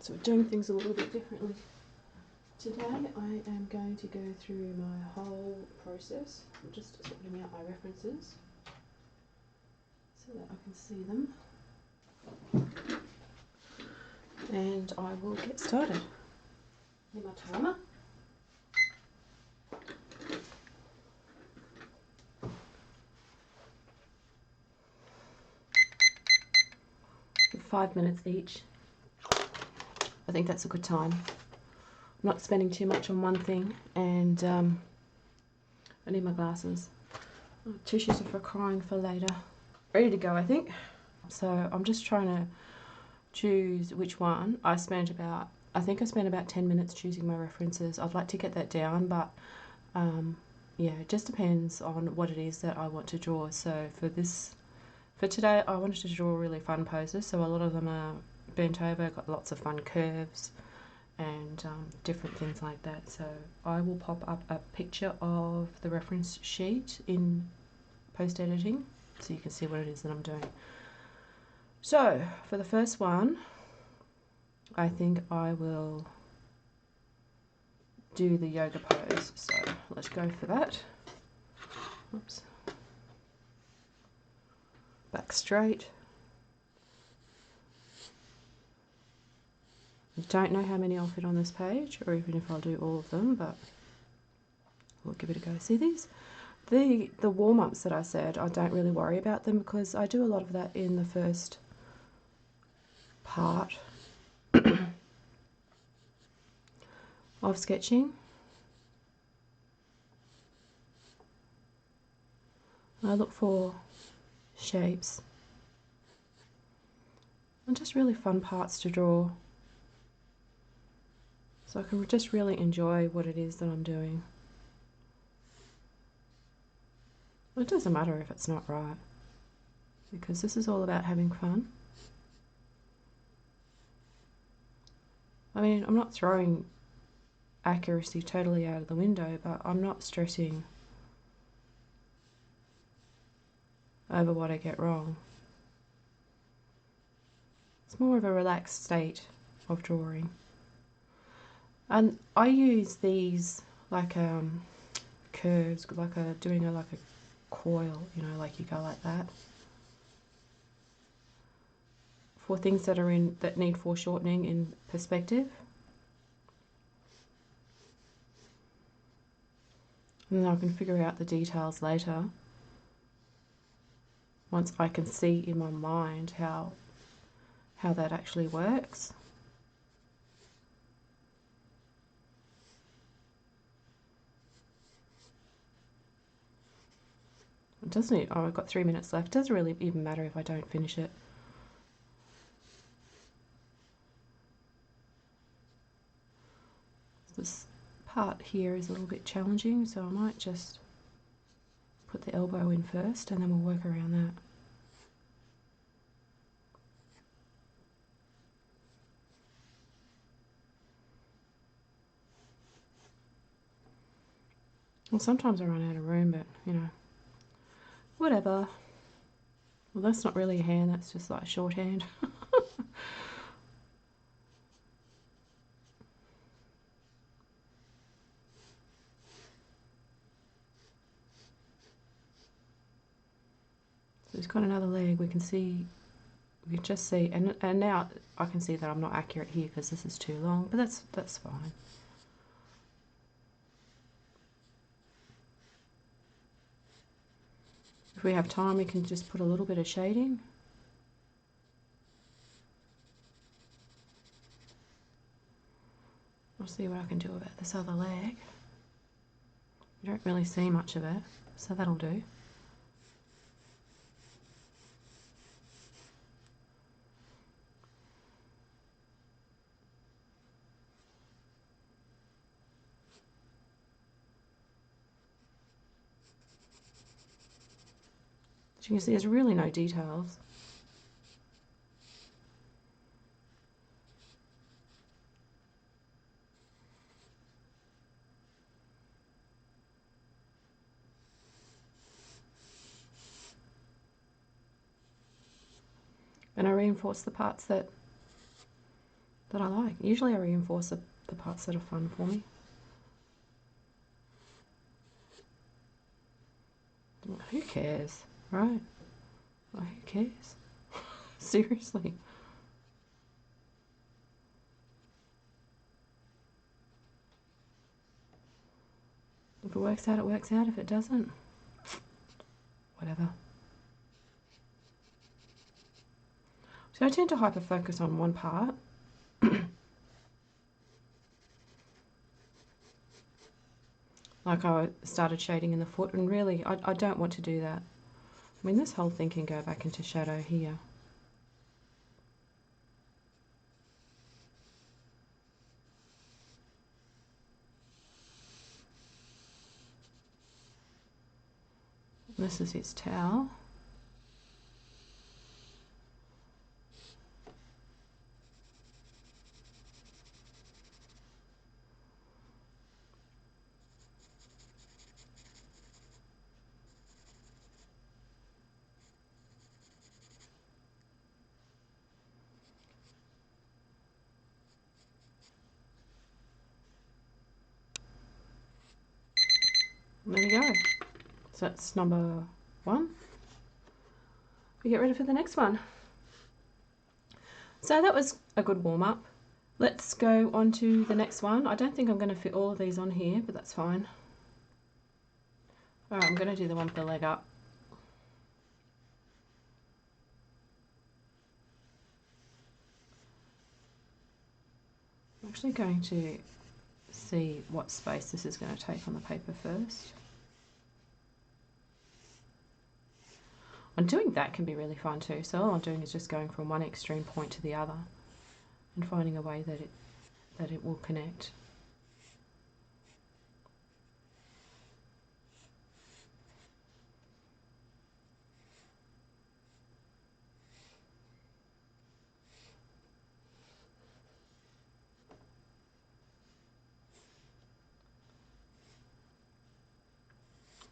So we're doing things a little bit differently. Today I am going to go through my whole process. I'm just sorting out my references so that I can see them. And I will get started. Need my timer. For 5 minutes each. I think that's a good time. I'm not spending too much on one thing, and I need my glasses. Oh, tissues are for crying for later. Ready to go, I think. So I'm just trying to choose which one. I think I spent about 10 minutes choosing my references. I'd like to get that down, but yeah, it just depends on what it is that I want to draw. So for today, I wanted to draw really fun poses. So a lot of them are bent over, got lots of fun curves and different things like that. So I will pop up a picture of the reference sheet in post editing so you can see what it is that I'm doing. So for the first one, I think I will do the yoga pose. So let's go for that. Oops. Back straight. I don't know how many I'll fit on this page, or even if I'll do all of them, but we'll give it a go. See these? The warm-ups that I said, I don't really worry about them because I do a lot of that in the first part of sketching. I look for shapes and just really fun parts to draw, so I can just really enjoy what it is that I'm doing. It doesn't matter if it's not right, because this is all about having fun. I mean, I'm not throwing accuracy totally out of the window, but I'm not stressing over what I get wrong. It's more of a relaxed state of drawing. And I use these like curves, like doing a coil, you know, like you go like that, for things that need foreshortening in perspective. And then I can figure out the details later once I can see in my mind how that actually works. It doesn't, oh, I've got 3 minutes left. It doesn't really even matter if I don't finish it. This part here is a little bit challenging, so I might just put the elbow in first and then we'll work around that. Well, sometimes I run out of room, but you know, whatever. Well, that's not really a hand, that's just like shorthand. So it's got another leg. We can just see, and now I can see that I'm not accurate here because this is too long, but that's fine. If we have time, we can just put a little bit of shading. I'll see what I can do about this other leg. You don't really see much of it, so that'll do. As you can see, there's really no details. And I reinforce the parts that that I like. Usually I reinforce the parts that are fun for me. Who cares, right? Well, who cares? Seriously. If it works out, it works out. If it doesn't, whatever. So I tend to hyper-focus on one part. Like I started shading in the foot, and really, I don't want to do that. I mean, this whole thing can go back into shadow here. This is his towel. And there we go. So that's number 1. We get ready for the next one. So that was a good warm-up. Let's go on to the next one. I don't think I'm going to fit all of these on here, but that's fine. Alright, I'm going to do the one with the leg up. I'm actually going to see what space this is going to take on the paper first. And doing that can be really fun too. So all I'm doing is just going from one extreme point to the other and finding a way that it will connect.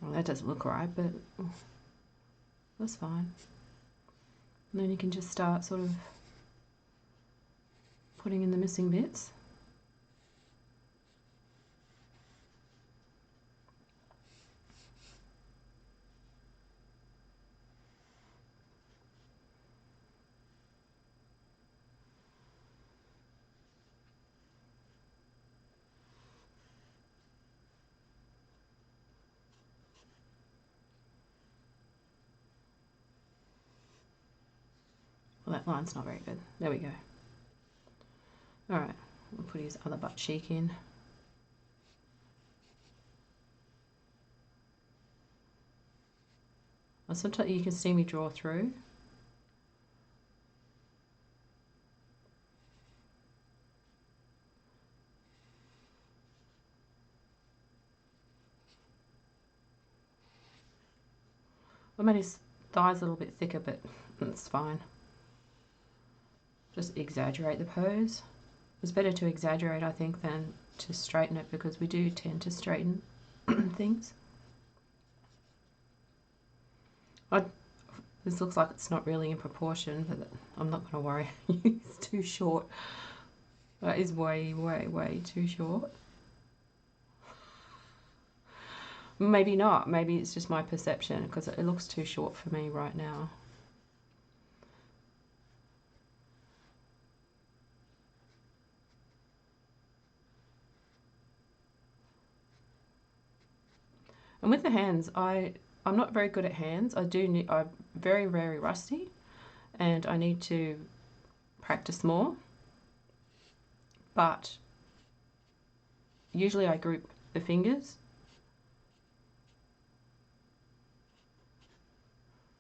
Well, that doesn't look right, but that's fine. And then you can just start sort of putting in the missing bits. Well, that line's not very good. There we go. Alright, we'll put his other butt cheek in. Well, sometimes you can see me draw through. I made his thighs a little bit thicker, but it's fine. Just exaggerate the pose. It's better to exaggerate, I think, than to straighten it, because we do tend to straighten things. This looks like it's not really in proportion, but I'm not going to worry. It's too short. That is way, way, way too short. Maybe not. Maybe it's just my perception, because it looks too short for me right now. And with the hands, I'm not very good at hands. I'm very, very rusty, and I need to practice more. But usually I group the fingers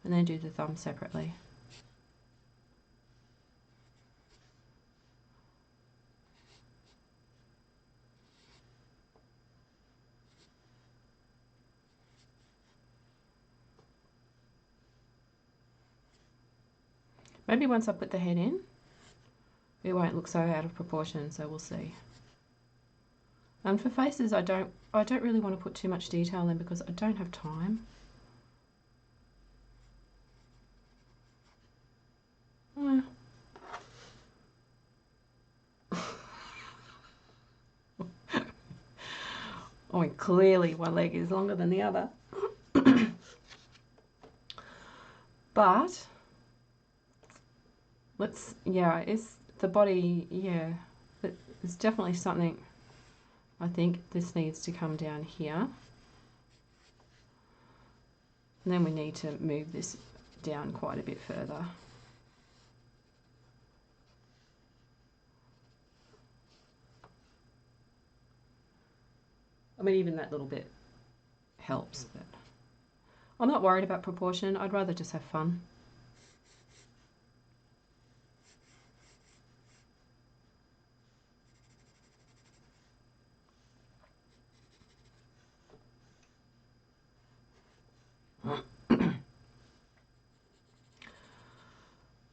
and then do the thumb separately. Maybe once I put the head in, it won't look so out of proportion, so we'll see. And for faces, I don't really want to put too much detail in, because I don't have time. I mean, clearly one leg is longer than the other. But yeah, it's the body, yeah. It's definitely something, I think this needs to come down here. And then we need to move this down quite a bit further. I mean, even that little bit helps, but I'm not worried about proportion. I'd rather just have fun.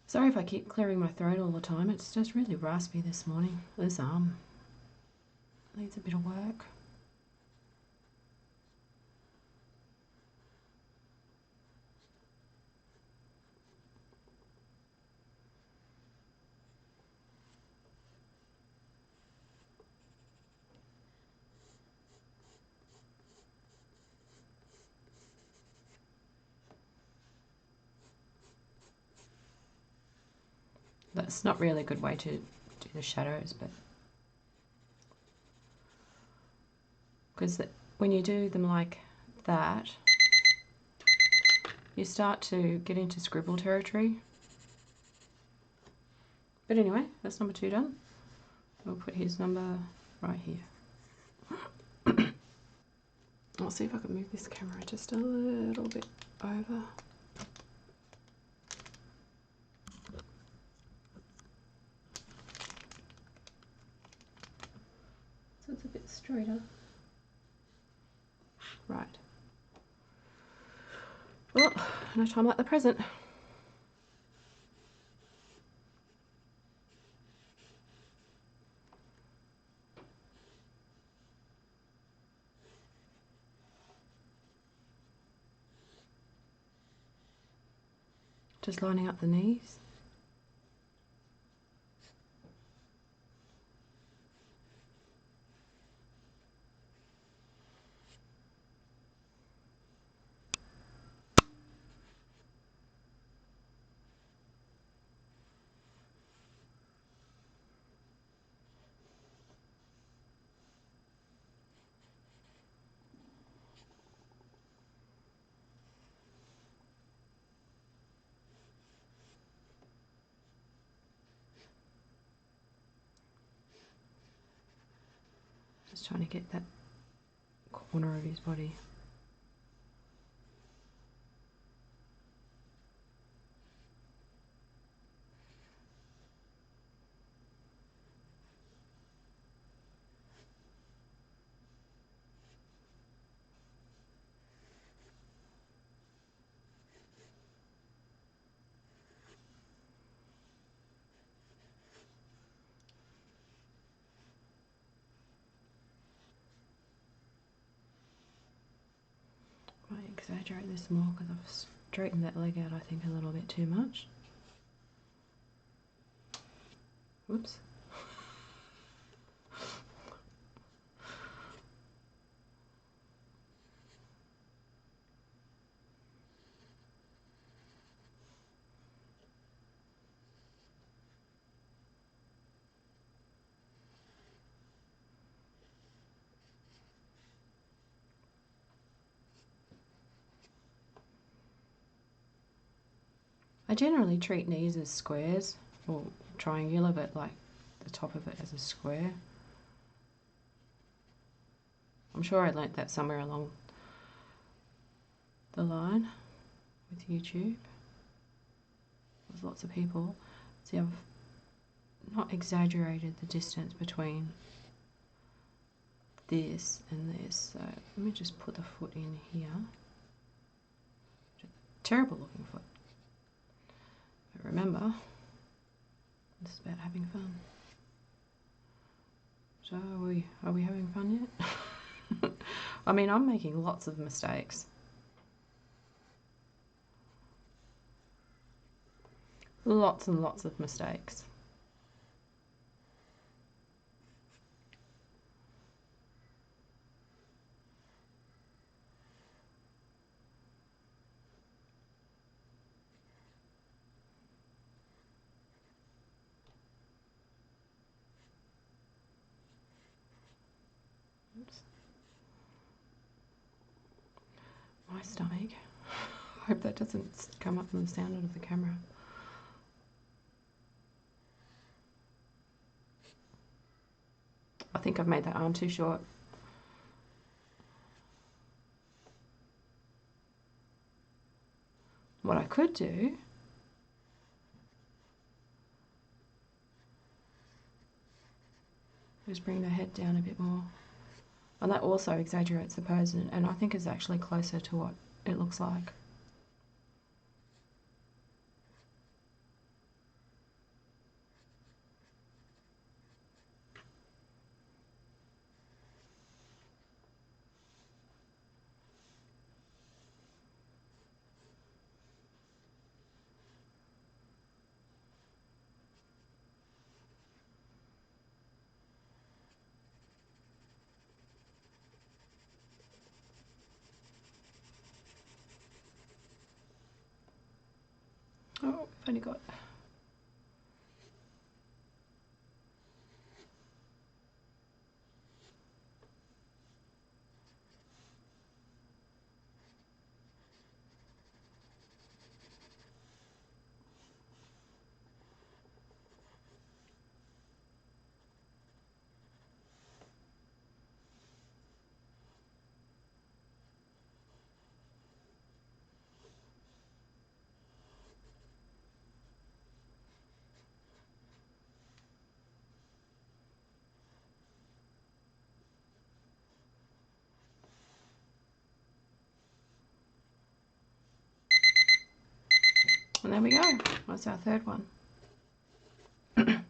Sorry if I keep clearing my throat all the time. It's just really raspy this morning. This arm needs a bit of work. That's not really a good way to do the shadows, but because when you do them like that, you start to get into scribble territory. But anyway, that's number 2 done. We'll put his number right here. I'll see if I can move this camera just a little bit over. So it's a bit straighter. Right. Well, no time like the present. Just lining up the knees. Just trying to get that corner of his body. Might exaggerate this more because I've straightened that leg out, I think, a little bit too much. Whoops. I generally treat knees as squares, or triangular, but like the top of it as a square. I'm sure I learnt that somewhere along the line with YouTube. There's lots of people. See, I've not exaggerated the distance between this and this. So let me just put the foot in here. Terrible looking foot. But remember, this is about having fun. So are we having fun yet? I mean, I'm making lots of mistakes. Lots and lots of mistakes. Oops. My stomach. I hope that doesn't come up in the sound out of the camera. I think I've made that arm too short. What I could do is bring the head down a bit more. And that also exaggerates the pose, and I think is actually closer to what it looks like. Oh, I've only got... And there we go. That's our third one. They're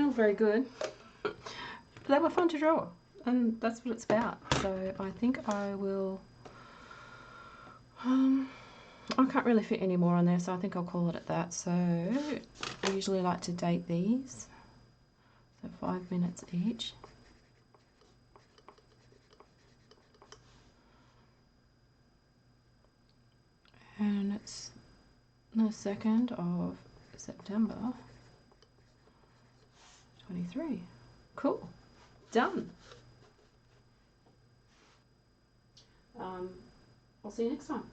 all very good. They were fun to draw, and that's what it's about. So I think I will... I can't really fit any more on there, so I think I'll call it at that. So I usually like to date these. So 5 minutes each. And it's the 2nd of September 23. Cool. Done. I'll see you next time.